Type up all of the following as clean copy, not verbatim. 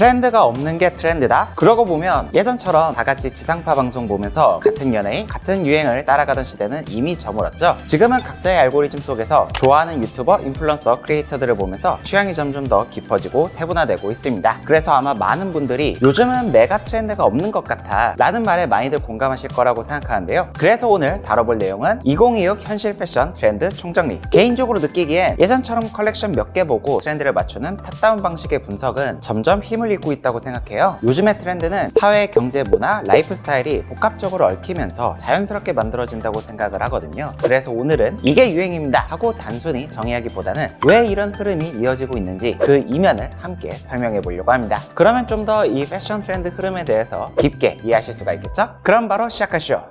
트렌드가 없는 게 트렌드다? 그러고 보면 예전처럼 다 같이 지상파 방송 보면서 같은 연예인, 같은 유행을 따라가던 시대는 이미 저물었죠. 지금은 각자의 알고리즘 속에서 좋아하는 유튜버, 인플루언서, 크리에이터들을 보면서 취향이 점점 더 깊어지고 세분화되고 있습니다. 그래서 아마 많은 분들이 요즘은 메가 트렌드가 없는 것 같아 라는 말에 많이들 공감하실 거라고 생각하는데요. 그래서 오늘 다뤄볼 내용은 2026 현실 패션 트렌드 총정리. 개인적으로 느끼기엔 예전처럼 컬렉션 몇 개 보고 트렌드를 맞추는 탑다운 방식의 분석은 점점 힘을 잃고 있다고 생각해요. 요즘의 트렌드는 사회, 경제, 문화, 라이프 스타일이 복합적으로 얽히면서 자연스럽게 만들어진다고 생각을 하거든요. 그래서 오늘은 이게 유행입니다 하고 단순히 정의하기보다는 왜 이런 흐름이 이어지고 있는지 그 이면을 함께 설명해 보려고 합니다. 그러면 좀 더 이 패션 트렌드 흐름에 대해서 깊게 이해하실 수가 있겠죠? 그럼 바로 시작하시죠.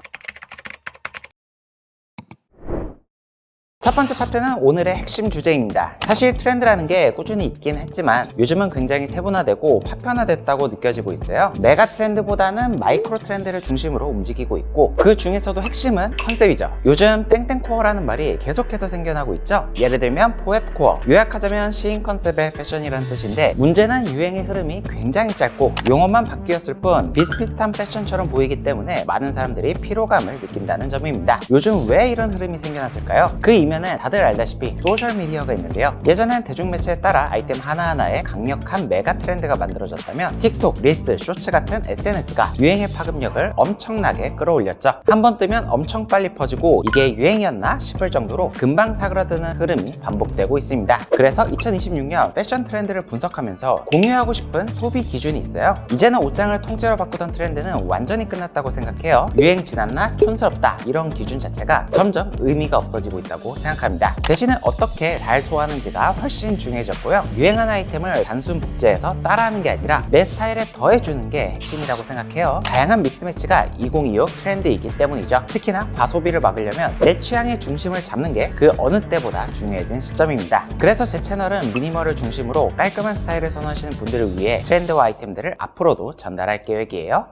첫 번째 파트는 오늘의 핵심 주제입니다. 사실 트렌드라는 게 꾸준히 있긴 했지만 요즘은 굉장히 세분화되고 파편화됐다고 느껴지고 있어요. 메가 트렌드보다는 마이크로 트렌드를 중심으로 움직이고 있고 그 중에서도 핵심은 컨셉이죠. 요즘 땡땡코어라는 말이 계속해서 생겨나고 있죠. 예를 들면 포엣코어, 요약하자면 시인 컨셉의 패션이라는 뜻인데 문제는 유행의 흐름이 굉장히 짧고 용어만 바뀌었을 뿐 비슷비슷한 패션처럼 보이기 때문에 많은 사람들이 피로감을 느낀다는 점입니다. 요즘 왜 이런 흐름이 생겨났을까요? 그 이면은 다들 알다시피 소셜미디어가 있는데요. 예전엔 대중매체에 따라 아이템 하나하나에 강력한 메가 트렌드가 만들어졌다면 틱톡, 릴스, 쇼츠 같은 SNS가 유행의 파급력을 엄청나게 끌어올렸죠. 한번 뜨면 엄청 빨리 퍼지고 이게 유행이었나 싶을 정도로 금방 사그라드는 흐름이 반복되고 있습니다. 그래서 2026년 패션 트렌드를 분석하면서 공유하고 싶은 소비 기준이 있어요. 이제는 옷장을 통째로 바꾸던 트렌드는 완전히 끝났다고 생각해요. 유행 지났나 촌스럽다 이런 기준 자체가 점점 의미가 없어지고 있다고 생각합니다. 대신에 어떻게 잘 소화하는지가 훨씬 중요해졌고요. 유행한 아이템을 단순 복제해서 따라하는 게 아니라 내 스타일에 더해주는 게 핵심이라고 생각해요. 다양한 믹스매치가 2026 트렌드이기 때문이죠. 특히나 과소비를 막으려면 내 취향의 중심을 잡는 게 그 어느 때보다 중요해진 시점입니다. 그래서 제 채널은 미니멀을 중심으로 깔끔한 스타일을 선호하시는 분들을 위해 트렌드와 아이템들을 앞으로도 전달할 계획이에요.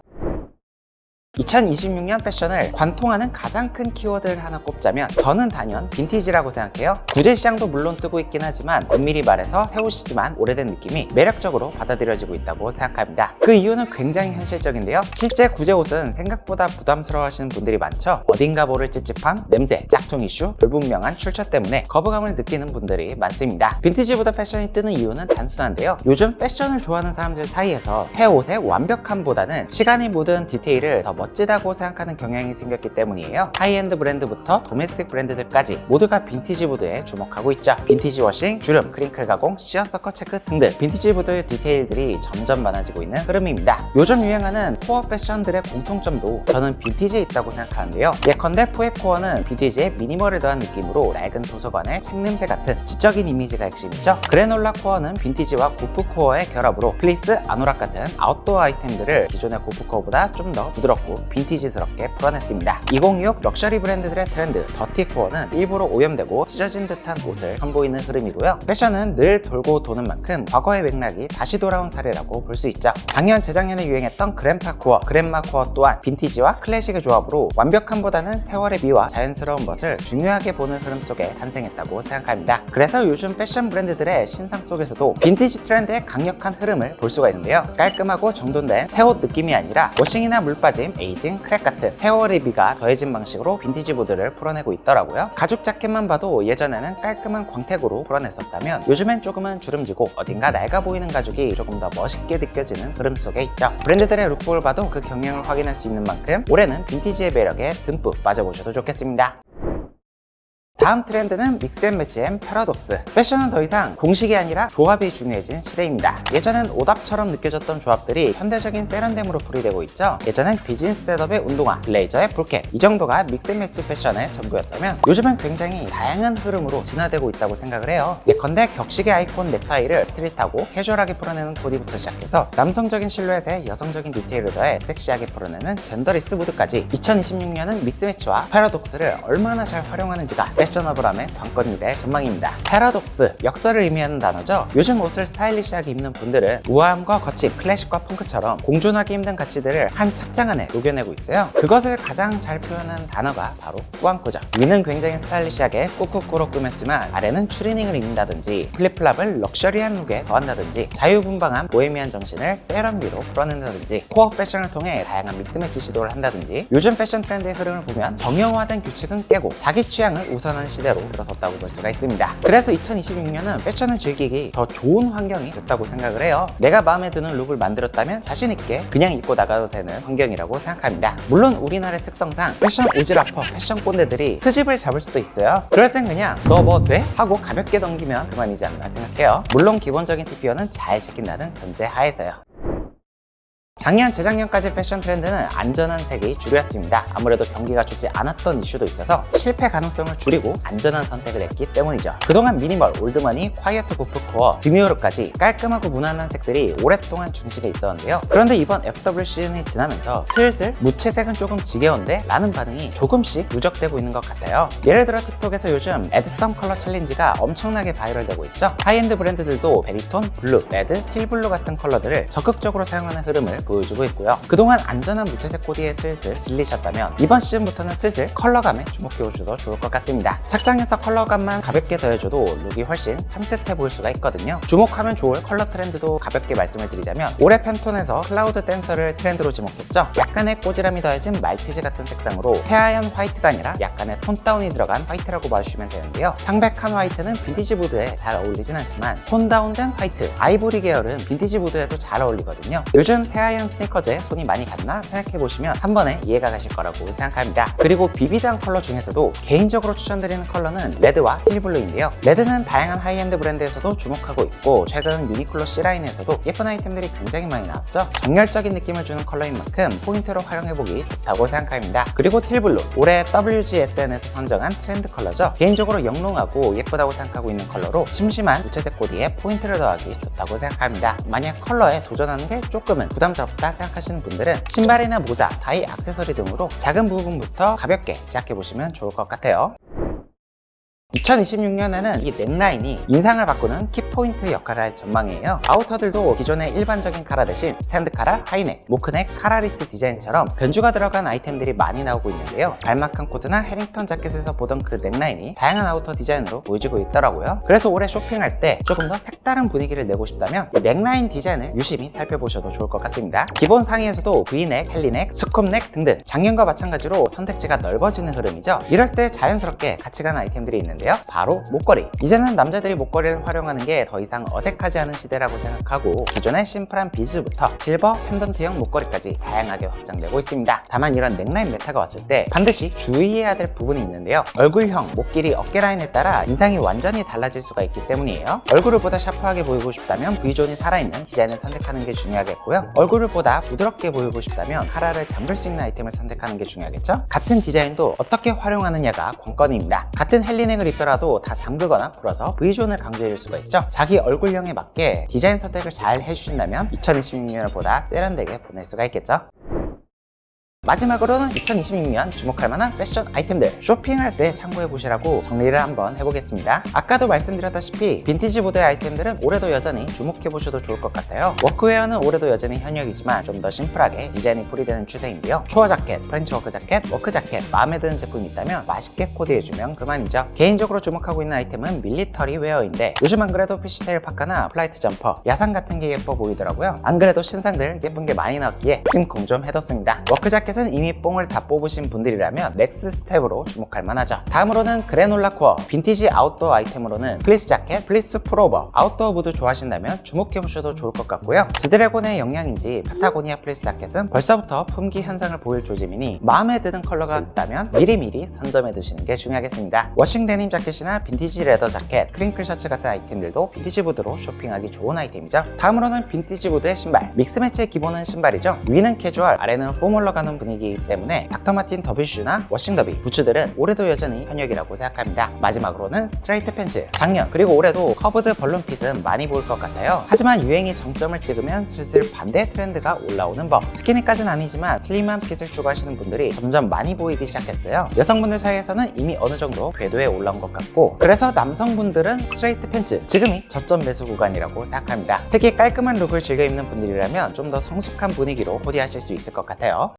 2026년 패션을 관통하는 가장 큰 키워드를 하나 꼽자면 저는 단연 빈티지라고 생각해요. 구제 시장도 물론 뜨고 있긴 하지만 엄밀히 말해서 새 옷이지만 오래된 느낌이 매력적으로 받아들여지고 있다고 생각합니다. 그 이유는 굉장히 현실적인데요. 실제 구제 옷은 생각보다 부담스러워하시는 분들이 많죠. 어딘가 모를 찝찝함, 냄새, 짝퉁 이슈, 불분명한 출처 때문에 거부감을 느끼는 분들이 많습니다. 빈티지보다 패션이 뜨는 이유는 단순한데요. 요즘 패션을 좋아하는 사람들 사이에서 새 옷의 완벽함보다는 시간이 묻은 디테일을 더 멋지다고 생각하는 경향이 생겼기 때문이에요. 하이엔드 브랜드부터 도메스틱 브랜드들까지 모두가 빈티지 무드에 주목하고 있죠. 빈티지 워싱, 주름, 크링클 가공, 시어서커 체크 등등 빈티지 무드의 디테일들이 점점 많아지고 있는 흐름입니다. 요즘 유행하는 코어 패션들의 공통점도 저는 빈티지에 있다고 생각하는데요. 예컨대 포에코어는 빈티지에 미니멀을 더한 느낌으로 낡은 도서관의 책 냄새 같은 지적인 이미지가 핵심이죠. 그래놀라 코어는 빈티지와 고프 코어의 결합으로 플리스, 아노락 같은 아웃도어 아이템들을 기존의 고프 코어보다 좀 더 부드럽고 빈티지스럽게 풀어냈습니다. 2026 럭셔리 브랜드들의 트렌드 더티코어는 일부러 오염되고 찢어진 듯한 옷을 선보이는 흐름이고요. 패션은 늘 돌고 도는 만큼 과거의 맥락이 다시 돌아온 사례라고 볼 수 있죠. 작년, 재작년에 유행했던 그랜파 코어 또한 빈티지와 클래식의 조합으로 완벽함보다는 세월의 미와 자연스러운 멋을 중요하게 보는 흐름 속에 탄생했다고 생각합니다. 그래서 요즘 패션 브랜드들의 신상 속에서도 빈티지 트렌드의 강력한 흐름을 볼 수가 있는데요. 깔끔하고 정돈된 새 옷 느낌이 아니라 워싱이나 물 빠짐, 에이징, 크랙 같은 세월의 미가 더해진 방식으로 빈티지 무드를 풀어내고 있더라고요. 가죽 자켓만 봐도 예전에는 깔끔한 광택으로 풀어냈었다면 요즘엔 조금은 주름지고 어딘가 낡아 보이는 가죽이 조금 더 멋있게 느껴지는 흐름 속에 있죠. 브랜드들의 룩북을 봐도 그 경향을 확인할 수 있는 만큼 올해는 빈티지의 매력에 듬뿍 빠져보셔도 좋겠습니다. 다음 트렌드는 믹스앤매치앤 패러독스. 패션은 더 이상 공식이 아니라 조합이 중요해진 시대입니다. 예전엔 오답처럼 느껴졌던 조합들이 현대적인 세련됨으로 풀이되고 있죠. 예전엔 비즈니스 셋업의 운동화, 블레이저의 볼캡 이 정도가 믹스앤매치 패션의 전부였다면 요즘은 굉장히 다양한 흐름으로 진화되고 있다고 생각을 해요. 예컨대 격식의 아이콘 넥타이를 스트릿하고 캐주얼하게 풀어내는 코디부터 시작해서 남성적인 실루엣에 여성적인 디테일을 더해 섹시하게 풀어내는 젠더리스 무드까지 2026년은 믹스매치와 패러독스를 얼마나 잘 활용하는지가 패션 패셔너블함의 관건일의 전망입니다. 패러독스, 역설을 의미하는 단어죠. 요즘 옷을 스타일리시하게 입는 분들은 우아함과 거침, 클래식과 펑크처럼 공존하기 힘든 가치들을 한 착장 안에 녹여내고 있어요. 그것을 가장 잘 표현한 단어가 바로 꾸안꾸죠. 위는 굉장히 스타일리시하게 꾹꾹꾸로 꾸몄지만 아래는 추리닝을 입는다든지 플립플랍을 럭셔리한 룩에 더한다든지 자유분방한 보헤미안 정신을 세련미로 풀어낸다든지 코어 패션을 통해 다양한 믹스매치 시도를 한다든지 요즘 패션 트렌드의 흐름을 보면 정형화된 규칙은 깨고 자기 취향을 우선하는 시대로 들어섰다고 볼 수가 있습니다. 그래서 2026년은 패션을 즐기기 더 좋은 환경이 됐다고 생각을 해요. 내가 마음에 드는 룩을 만들었다면 자신있게 그냥 입고 나가도 되는 환경이라고 생각합니다. 물론 우리나라의 특성상 패션 오지라퍼, 패션 꼰대들이 트집을 잡을 수도 있어요. 그럴 땐 그냥 너 뭐 돼? 하고 가볍게 넘기면 그만이지 않나 생각해요. 물론 기본적인 TPO는 잘 지킨다는 전제 하에서요. 작년, 재작년까지 패션 트렌드는 안전한 색이 주류였습니다. 아무래도 경기가 좋지 않았던 이슈도 있어서 실패 가능성을 줄이고 안전한 선택을 했기 때문이죠. 그동안 미니멀, 올드머니, 콰이어트 고프코어, 드미오르까지 깔끔하고 무난한 색들이 오랫동안 중심에 있었는데요. 그런데 이번 FW 시즌이 지나면서 슬슬 무채색은 조금 지겨운데? 라는 반응이 조금씩 누적되고 있는 것 같아요. 예를 들어 틱톡에서 요즘 에드썸 컬러 챌린지가 엄청나게 바이럴되고 있죠. 하이엔드 브랜드들도 베리톤, 블루, 레드, 틸블루 같은 컬러들을 적극적으로 사용하는 흐름을 보여주고 있고요. 그동안 안전한 무채색 코디에 슬슬 질리셨다면 이번 시즌부터는 슬슬 컬러감에 주목해보셔도 좋을 것 같습니다. 착장에서 컬러감만 가볍게 더해줘도 룩이 훨씬 산뜻해 보일 수가 있거든요. 주목하면 좋을 컬러 트렌드도 가볍게 말씀을 드리자면 올해 팬톤에서 클라우드 댄서를 트렌드로 지목했죠. 약간의 꼬지람이 더해진 말티즈 같은 색상으로 새하얀 화이트가 아니라 약간의 톤 다운이 들어간 화이트라고 봐주시면 되는데요. 창백한 화이트는 빈티지 무드에 잘 어울리진 않지만 톤 다운된 화이트, 아이보리 계열은 빈티지 무드에도 잘 어울리거든요. 요즘 새하얀 스니커즈에 손이 많이 갔나 생각해보시면 한 번에 이해가 가실 거라고 생각합니다. 그리고 비비드한 컬러 중에서도 개인적으로 추천드리는 컬러는 레드와 틸블루인데요. 레드는 다양한 하이엔드 브랜드에서도 주목하고 있고 최근 유니클로 C라인에서도 예쁜 아이템들이 굉장히 많이 나왔죠. 정열적인 느낌을 주는 컬러인 만큼 포인트로 활용해보기 좋다고 생각합니다. 그리고 틸블루, 올해 WGSN에서 선정한 트렌드 컬러죠. 개인적으로 영롱하고 예쁘다고 생각하고 있는 컬러로 심심한 무채색 코디에 포인트를 더하기 좋다고 생각합니다. 만약 컬러에 도전하는 게 조금은 부담스럽다 생각하시는 분들은 신발이나 모자, 다이, 액세서리 등으로 작은 부분부터 가볍게 시작해보시면 좋을 것 같아요. 2026년에는 이 넥라인이 인상을 바꾸는 키포인트 역할을 할 전망이에요. 아우터들도 기존의 일반적인 카라 대신 스탠드 카라, 하이넥, 모크넥, 카라리스 디자인처럼 변주가 들어간 아이템들이 많이 나오고 있는데요. 발막한 코트나 해링턴 자켓에서 보던 그 넥라인이 다양한 아우터 디자인으로 보여지고 있더라고요. 그래서 올해 쇼핑할 때 조금 더 색다른 분위기를 내고 싶다면 이 넥라인 디자인을 유심히 살펴보셔도 좋을 것 같습니다. 기본 상의에서도 V넥, 헬리넥, 스쿱넥 등등 작년과 마찬가지로 선택지가 넓어지는 흐름이죠. 이럴 때 자연스럽게 같이 가는 아이템들이 있는데요. 바로 목걸이. 이제는 남자들이 목걸이를 활용하는 게 더 이상 어색하지 않은 시대라고 생각하고 기존의 심플한 비즈부터 실버, 펜던트형 목걸이까지 다양하게 확장되고 있습니다. 다만 이런 넥라인 메타가 왔을 때 반드시 주의해야 될 부분이 있는데요. 얼굴형, 목 길이, 어깨 라인에 따라 인상이 완전히 달라질 수가 있기 때문이에요. 얼굴을 보다 샤프하게 보이고 싶다면 V존이 살아있는 디자인을 선택하는 게 중요하겠고요. 얼굴을 보다 부드럽게 보이고 싶다면 카라를 잠글 수 있는 아이템을 선택하는 게 중요하겠죠. 같은 디자인도 어떻게 활용하느냐가 관건입니다. 같은 헬리넥을 입더라도 다 잠그거나 풀어서 V존을 강조해줄 수가 있죠. 자기 얼굴형에 맞게 디자인 선택을 잘 해주신다면 2026년을 보다 세련되게 보낼 수가 있겠죠. 마지막으로는 2026년 주목할 만한 패션 아이템들 쇼핑할 때 참고해보시라고 정리를 한번 해보겠습니다. 아까도 말씀드렸다시피 빈티지 무드의 아이템들은 올해도 여전히 주목해보셔도 좋을 것 같아요. 워크웨어는 올해도 여전히 현역이지만 좀 더 심플하게 디자인이 풀이되는 추세인데요. 초어 자켓, 프렌치 워크 자켓, 워크 자켓 마음에 드는 제품이 있다면 맛있게 코디해주면 그만이죠. 개인적으로 주목하고 있는 아이템은 밀리터리 웨어인데 요즘 안 그래도 피시테일 파카나 플라이트 점퍼, 야상 같은 게 예뻐 보이더라고요. 안 그래도 신상들 예쁜 게 많이 나왔기에 찜콩 좀 해뒀습니다. 워크 자켓 이미 뽕을 다 뽑으신 분들이라면 넥스 스텝으로 주목할 만하죠. 다음으로는 그래놀라 코어, 빈티지 아웃도어 아이템으로는 플리스 자켓, 플리스 풀오버, 아웃도어 무드 좋아하신다면 주목해보셔도 좋을 것 같고요. 지드래곤의 영향인지 파타고니아 플리스 자켓은 벌써부터 품귀 현상을 보일 조짐이니 마음에 드는 컬러가 있다면 미리미리 선점해 두시는 게 중요하겠습니다. 워싱 데님 자켓이나 빈티지 레더 자켓, 크링클 셔츠 같은 아이템들도 빈티지 무드로 쇼핑하기 좋은 아이템이죠. 다음으로는 빈티지 무드의 신발, 믹스매치의 기본은 신발이죠. 위는 캐주얼, 아래는 포멀러 가는 분위기이기 때문에 닥터 마틴 더비슈나 워싱 더비 부츠들은 올해도 여전히 현역이라고 생각합니다. 마지막으로는 스트레이트 팬츠. 작년 그리고 올해도 커브드 벌룬 핏은 많이 보일 것 같아요. 하지만 유행이 정점을 찍으면 슬슬 반대 트렌드가 올라오는 법. 스키니까지는 아니지만 슬림한 핏을 추구하시는 분들이 점점 많이 보이기 시작했어요. 여성분들 사이에서는 이미 어느 정도 궤도에 올라온 것 같고, 그래서 남성분들은 스트레이트 팬츠 지금이 저점 매수 구간이라고 생각합니다. 특히 깔끔한 룩을 즐겨 입는 분들이라면 좀 더 성숙한 분위기로 코디하실 수 있을 것 같아요.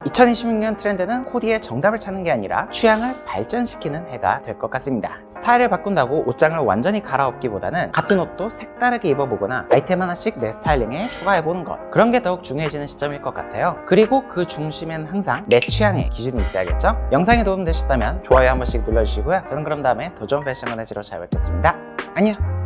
2026년 트렌드는 코디의 정답을 찾는 게 아니라 취향을 발전시키는 해가 될 것 같습니다. 스타일을 바꾼다고 옷장을 완전히 갈아엎기보다는 같은 옷도 색다르게 입어보거나 아이템 하나씩 내 스타일링에 추가해보는 것, 그런 게 더욱 중요해지는 시점일 것 같아요. 그리고 그 중심엔 항상 내 취향의 기준이 있어야겠죠? 영상이 도움되셨다면 좋아요 한 번씩 눌러주시고요. 저는 그럼 다음에 도전 패션 건의지로 잘 뵙겠습니다. 안녕!